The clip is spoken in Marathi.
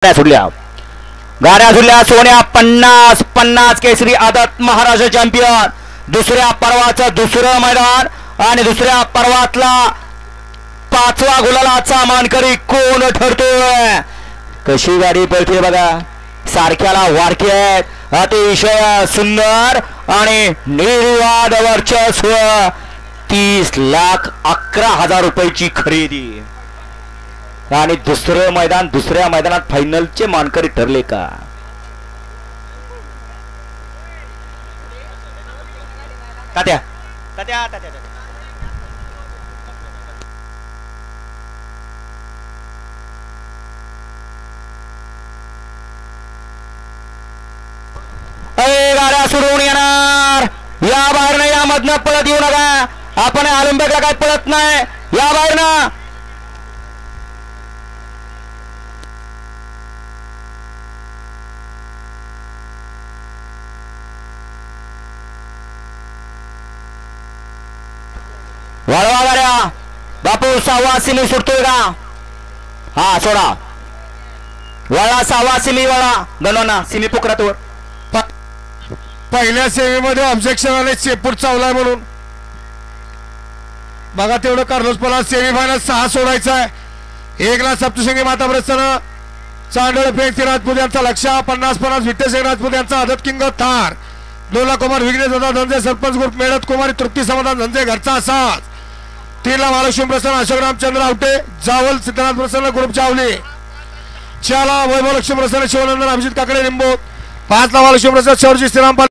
गाड्या सुटल्या सोन्या 50 केसरी आदत महाराष्ट्र चॅम्पियन। दुसऱ्या पर्वाचं दुसरं मैदान आणि दुसऱ्या पर्वातला 5वा गुलालाचा मानकरी कोण ठरतोय। कशी गाडी पळते बघा, सारख्याला वारके आहेत, अतिशय सुंदर आणि निर्वाद वर्चस्व। 30,11,000 रुपयाची खरेदी आणि दुसरं मैदान, दुसऱ्या मैदानात फायनलचे मानकरी ठरले का? तात्या तात्या तात्या गाड्या सुरून येणार, या बाहेरनं, या मधनं पळत येऊ नका, आपण ऑलिम्पिकला काय पळत नाही, या बाहेरनं। वळवा गाड्या, बापू 6वा सिमी सुटतोय का? हा सोडा, वळा 6वा सिमी, वळा गणना सिमी पुकरातवर। पहिल्या सेमीमध्ये ऑब्जेक्शन आले, चेपूर चावलाय म्हणून बघा तेवढं कार्लोस पला। सेमीफायनल 6 सोडायचा आहे। 1 लाख सप्तशृंगी माता प्रसन्न, चांडोळे फेक राजपूत यांचा लक्ष, 50 विठ्ठल सिंग राजपूत यांचा आदत किंग थार, 2 लाख कुमार विघ्नेश दादा धनंजय सरपंच ग्रुप मेळत कुमारी तृप्ती समाधान धनंजय घरचा असाच, 3 लाख महालक्ष्मी प्रसन्न अशोक रामचंद्र आवटे जावल सिद्धनाथ प्रसन्न ग्रुप चावली, 4 लाख वैभव लक्ष्मी प्रसन्न शिवनंदन अभिजित काकडे लिंबू, 5 लाख महालक्ष्मी प्रसन्न शौर्य श्रीराम